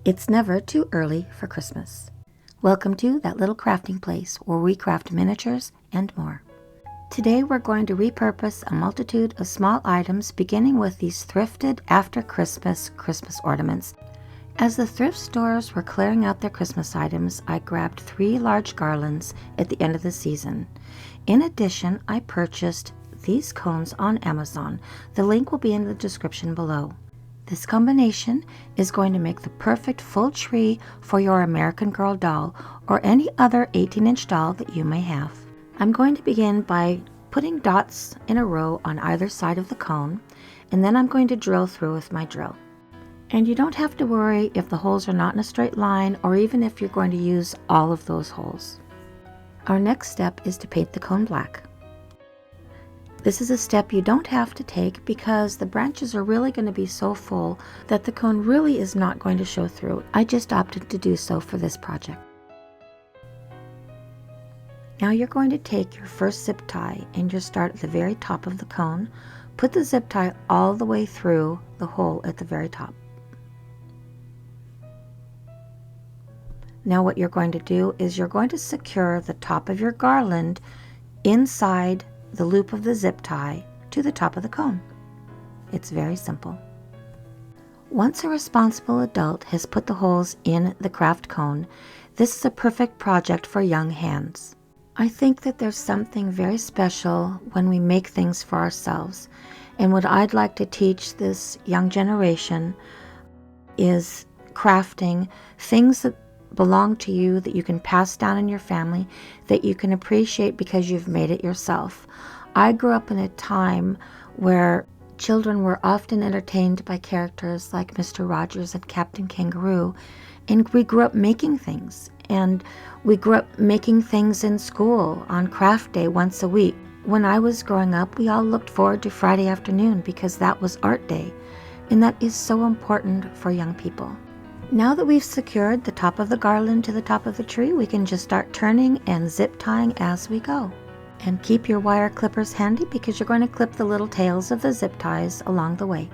It's never too early for Christmas. Welcome to That Little Crafting Place, where we craft miniatures and more. Today we're going to repurpose a multitude of small items, beginning with these thrifted after Christmas ornaments. As the thrift stores were clearing out their Christmas items, I grabbed 3 large garlands at the end of the season. In addition, I purchased these cones on Amazon. The link will be in the description below. This combination is going to make the perfect full tree for your American Girl doll or any other 18-inch doll that you may have. I'm going to begin by putting dots in a row on either side of the cone, and then I'm going to drill through with my drill. And you don't have to worry if the holes are not in a straight line or even if you're going to use all of those holes. Our next step is to paint the cone black. This is a step you don't have to take because the branches are really going to be so full that the cone really is not going to show through. I just opted to do so for this project. Now you're going to take your first zip tie and just start at the very top of the cone. Put the zip tie all the way through the hole at the very top. Now what you're going to do is you're going to secure the top of your garland inside the loop of the zip tie to the top of the cone. It's very simple. Once a responsible adult has put the holes in the craft cone, this is a perfect project for young hands. I think that there's something very special when we make things for ourselves, and what I'd like to teach this young generation is crafting things that belong to you, that you can pass down in your family, that you can appreciate because you've made it yourself. I grew up in a time where children were often entertained by characters like Mr. Rogers and Captain Kangaroo, and we grew up making things. And we grew up making things in school on craft day once a week. When I was growing up, we all looked forward to Friday afternoon because that was art day, and that is so important for young people. Now that we've secured the top of the garland to the top of the tree, we can just start turning and zip tying as we go. And keep your wire clippers handy because you're going to clip the little tails of the zip ties along the way.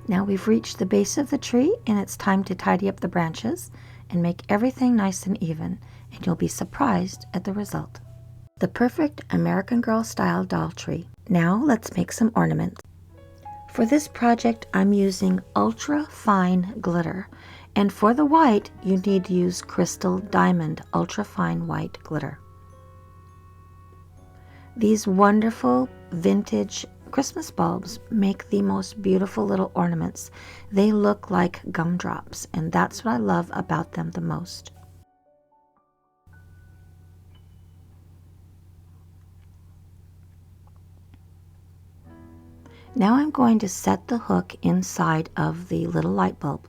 Now we've reached the base of the tree and it's time to tidy up the branches and make everything nice and even, and you'll be surprised at the result. The perfect American Girl style doll tree. Now let's make some ornaments. For this project, I'm using ultra fine glitter, and for the white, you need to use Crystal Diamond ultra fine white glitter. These wonderful vintage Christmas bulbs make the most beautiful little ornaments. They look like gumdrops, and that's what I love about them the most. Now I'm going to set the hook inside of the little light bulb.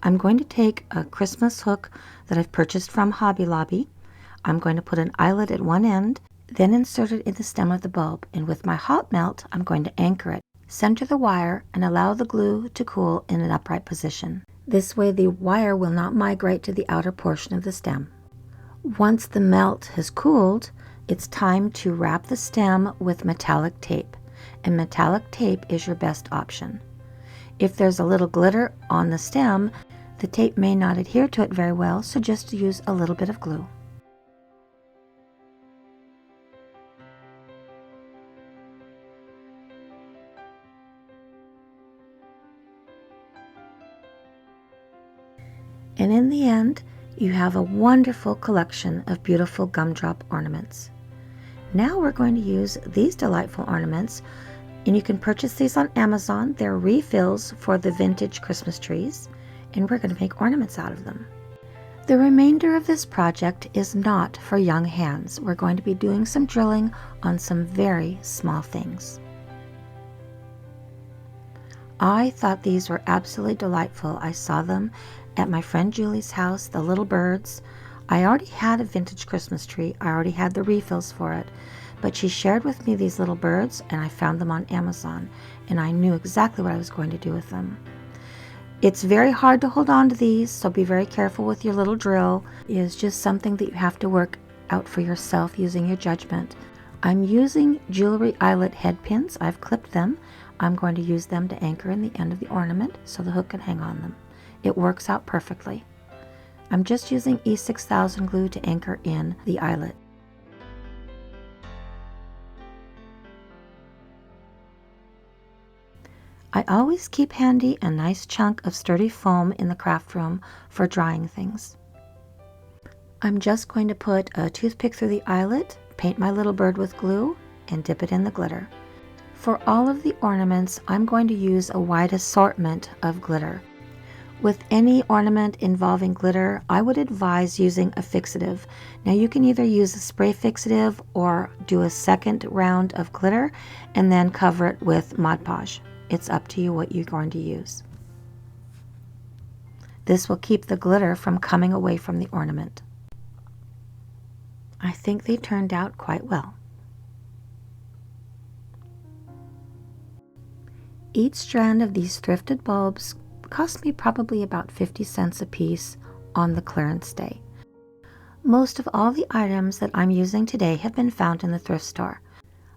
I'm going to take a Christmas hook that I've purchased from Hobby Lobby. I'm going to put an eyelet at one end, then insert it in the stem of the bulb, and with my hot melt, I'm going to anchor it. Center the wire and allow the glue to cool in an upright position. This way the wire will not migrate to the outer portion of the stem. Once the melt has cooled, it's time to wrap the stem with metallic tape. And metallic tape is your best option. If there's a little glitter on the stem, the tape may not adhere to it very well, so just use a little bit of glue. And in the end, you have a wonderful collection of beautiful gumdrop ornaments. Now we're going to use these delightful ornaments, and you can purchase these on Amazon. They're refills for the vintage Christmas trees, and we're going to make ornaments out of them. The remainder of this project is not for young hands. We're going to be doing some drilling on some very small things. I thought these were absolutely delightful. I saw them at my friend Julie's house, the little birds. I already had a vintage Christmas tree. I already had the refills for it, but she shared with me these little birds, and I found them on Amazon, and I knew exactly what I was going to do with them. It's very hard to hold on to these, so be very careful with your little drill. It is just something that you have to work out for yourself using your judgment. I'm using jewelry eyelet head pins. I've clipped them. I'm going to use them to anchor in the end of the ornament so the hook can hang on them. It works out perfectly. I'm just using E6000 glue to anchor in the eyelet. I always keep handy a nice chunk of sturdy foam in the craft room for drying things. I'm just going to put a toothpick through the eyelet, paint my little bird with glue, and dip it in the glitter. For all of the ornaments, I'm going to use a wide assortment of glitter. With any ornament involving glitter, I would advise using a fixative. Now you can either use a spray fixative or do a second round of glitter and then cover it with Mod Podge. It's up to you what you're going to use. This will keep the glitter from coming away from the ornament. I think they turned out quite well. Each strand of these thrifted bulbs cost me probably about 50 cents a piece on the clearance day. Most of all the items that I'm using today have been found in the thrift store.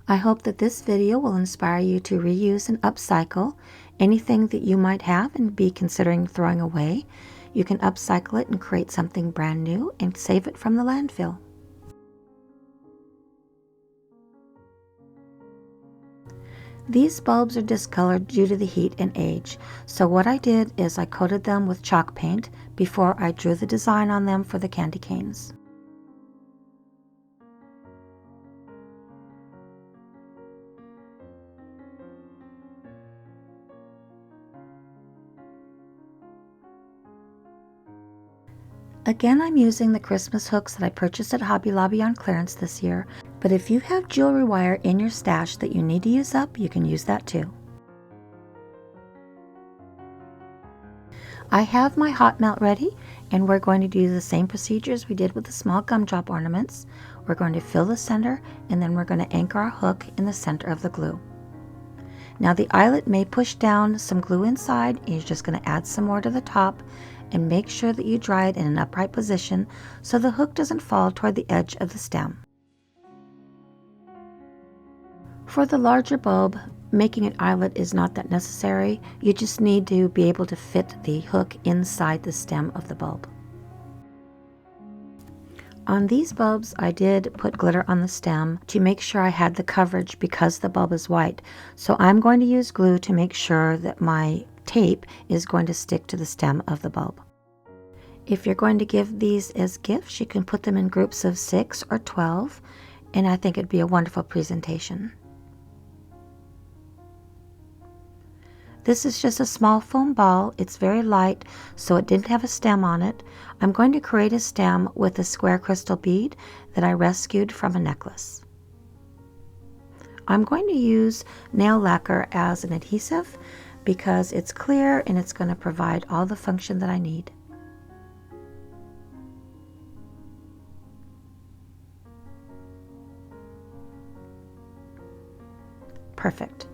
I hope that this video will inspire you to reuse and upcycle anything that you might have and be considering throwing away. You can upcycle it and create something brand new and save it from the landfill. These bulbs are discolored due to the heat and age, so what I did is I coated them with chalk paint before I drew the design on them for the candy canes. Again, I'm using the Christmas hooks that I purchased at Hobby Lobby on clearance this year, but if you have jewelry wire in your stash that you need to use up, you can use that too. I have my hot melt ready, and we're going to do the same procedures we did with the small gumdrop ornaments. We're going to fill the center, and then we're going to anchor our hook in the center of the glue. Now the eyelet may push down some glue inside, and you're just going to add some more to the top, and make sure that you dry it in an upright position so the hook doesn't fall toward the edge of the stem. For the larger bulb, making an eyelet is not that necessary. You just need to be able to fit the hook inside the stem of the bulb. On these bulbs, I did put glitter on the stem to make sure I had the coverage because the bulb is white. So I'm going to use glue to make sure that my tape is going to stick to the stem of the bulb. If you're going to give these as gifts, you can put them in groups of 6 or 12, and I think it'd be a wonderful presentation. This is just a small foam ball. It's very light, so it didn't have a stem on it. I'm going to create a stem with a square crystal bead that I rescued from a necklace. I'm going to use nail lacquer as an adhesive because it's clear and it's going to provide all the function that I need. Perfect.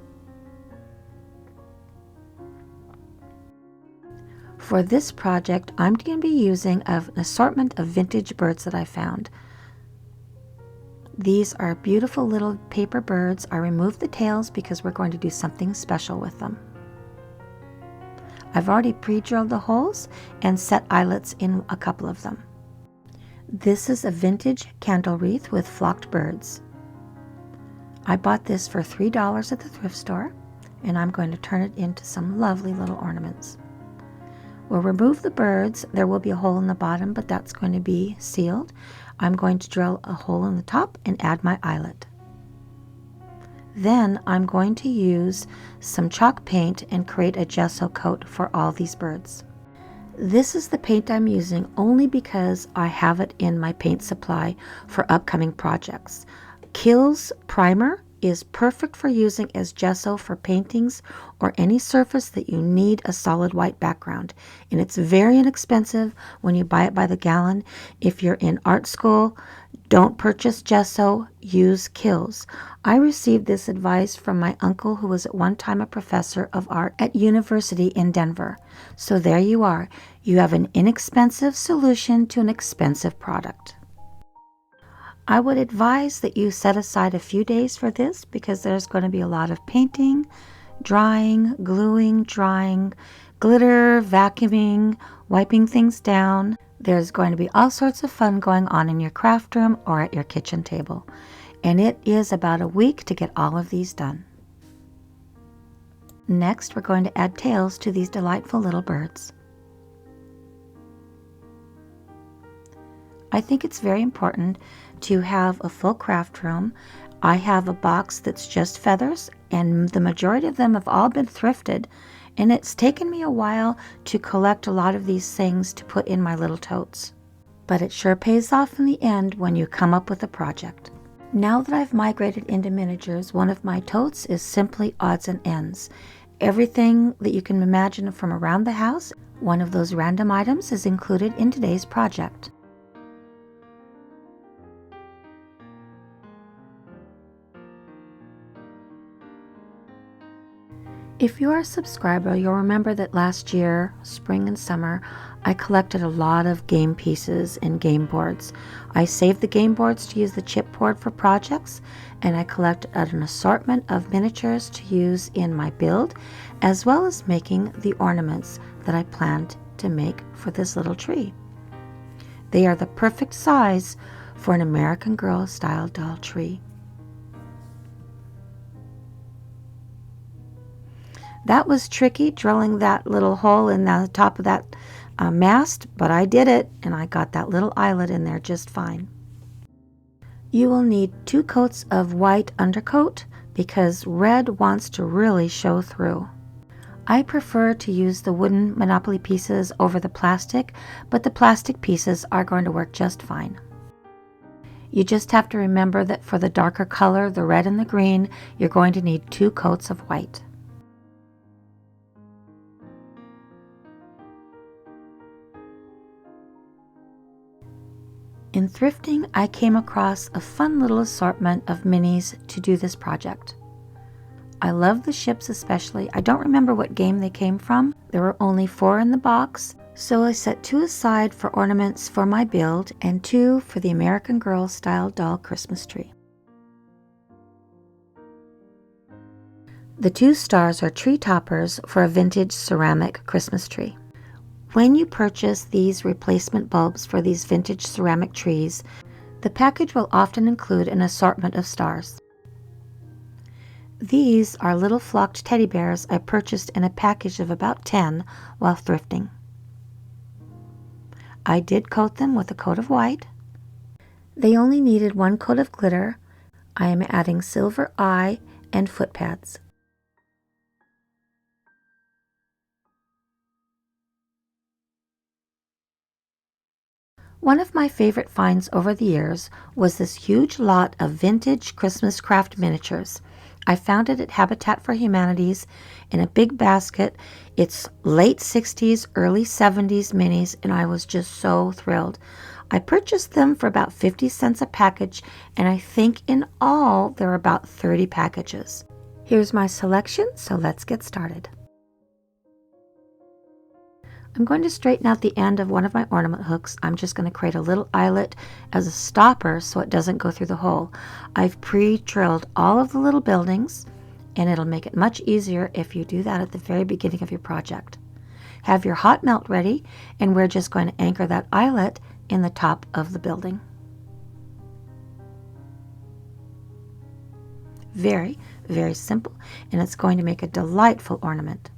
For this project, I'm going to be using an assortment of vintage birds that I found. These are beautiful little paper birds. I removed the tails because we're going to do something special with them. I've already pre-drilled the holes and set eyelets in a couple of them. This is a vintage candle wreath with flocked birds. I bought this for $3 at the thrift store, and I'm going to turn it into some lovely little ornaments. We'll remove the birds. There will be a hole in the bottom, but that's going to be sealed. I'm going to drill a hole in the top and add my eyelet. Then I'm going to use some chalk paint and create a gesso coat for all these birds. This is the paint I'm using only because I have it in my paint supply for upcoming projects. Kills Primer is perfect for using as gesso for paintings or any surface that you need a solid white background. And it's very inexpensive when you buy it by the gallon. If you're in art school, don't purchase gesso, use Kills. I received this advice from my uncle who was at one time a professor of art at university in Denver. So there you are. You have an inexpensive solution to an expensive product. I would advise that you set aside a few days for this because there's going to be a lot of painting, drying, gluing, drying, glitter, vacuuming, wiping things down. There's going to be all sorts of fun going on in your craft room or at your kitchen table. And it is about a week to get all of these done. Next, we're going to add tails to these delightful little birds. I think it's very important to have a full craft room. I have a box that's just feathers, and the majority of them have all been thrifted, and it's taken me a while to collect a lot of these things to put in my little totes. But it sure pays off in the end when you come up with a project. Now that I've migrated into miniatures, one of my totes is simply odds and ends. Everything that you can imagine from around the house, one of those random items is included in today's project. If you are a subscriber, you'll remember that last year, spring and summer, I collected a lot of game pieces and game boards. I saved the game boards to use the chipboard for projects, and I collected an assortment of miniatures to use in my build, as well as making the ornaments that I planned to make for this little tree. They are the perfect size for an American Girl style doll tree. That was tricky, drilling that little hole in the top of that mast, but I did it, and I got that little eyelet in there just fine. You will need 2 coats of white undercoat because red wants to really show through. I prefer to use the wooden Monopoly pieces over the plastic, but the plastic pieces are going to work just fine. You just have to remember that for the darker color, the red and the green, you're going to need 2 coats of white. In thrifting, I came across a fun little assortment of minis to do this project. I love the ships especially. I don't remember what game they came from. There were only 4 in the box, so I set 2 aside for ornaments for my build and 2 for the American Girl style doll Christmas tree. The 2 stars are tree toppers for a vintage ceramic Christmas tree. When you purchase these replacement bulbs for these vintage ceramic trees, the package will often include an assortment of stars. These are little flocked teddy bears I purchased in a package of about 10 while thrifting. I did coat them with a coat of white. They only needed 1 coat of glitter. I am adding silver eye and foot pads. One of my favorite finds over the years was this huge lot of vintage Christmas craft miniatures. I found it at Habitat for Humanities in a big basket. It's late 60s, early 70s minis, and I was just so thrilled. I purchased them for about 50 cents a package, and I think in all there are about 30 packages. Here's my selection, so let's get started. I'm going to straighten out the end of one of my ornament hooks. I'm just going to create a little eyelet as a stopper so it doesn't go through the hole. I've pre-drilled all of the little buildings, and it'll make it much easier if you do that at the very beginning of your project. Have your hot melt ready, and we're just going to anchor that eyelet in the top of the building. Very, very simple, and it's going to make a delightful ornament.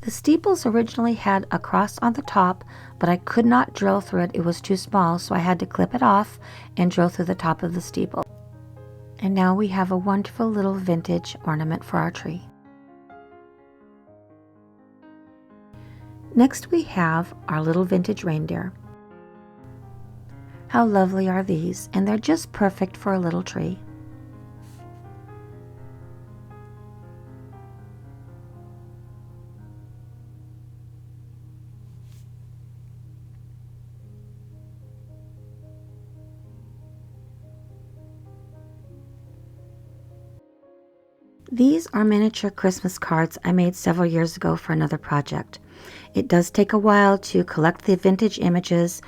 The steeples originally had a cross on the top, but I could not drill through it. It was too small, so I had to clip it off and drill through the top of the steeple. And now we have a wonderful little vintage ornament for our tree. Next we have our little vintage reindeer. How lovely are these, and they're just perfect for a little tree. These are miniature Christmas cards I made several years ago for another project. It does take a while to collect the vintage images,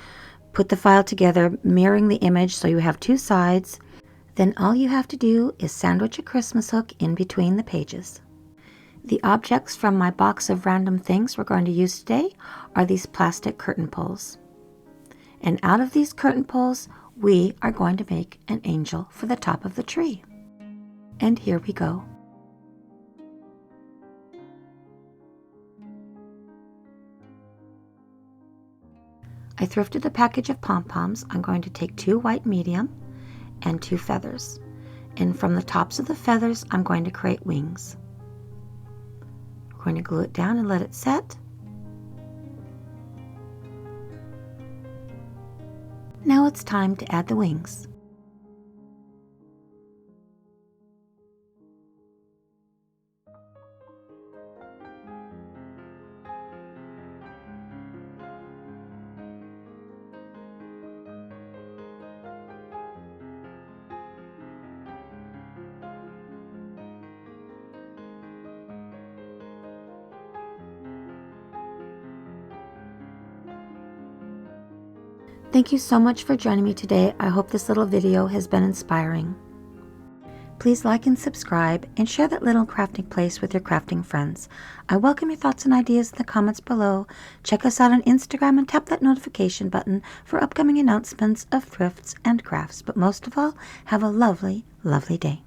put the file together, mirroring the image so you have two sides. Then all you have to do is sandwich a Christmas hook in between the pages. The objects from my box of random things we're going to use today are these plastic curtain poles. And out of these curtain poles, we are going to make an angel for the top of the tree. And here we go. I thrifted a package of pom-poms. I'm going to take 2 white medium and 2 feathers. And from the tops of the feathers, I'm going to create wings. We're going to glue it down and let it set. Now it's time to add the wings. Thank you so much for joining me today. I hope this little video has been inspiring. Please like and subscribe and share That Little Crafting Place with your crafting friends. I welcome your thoughts and ideas in the comments below. Check us out on Instagram and tap that notification button for upcoming announcements of thrifts and crafts. But most of all, have a lovely, lovely day.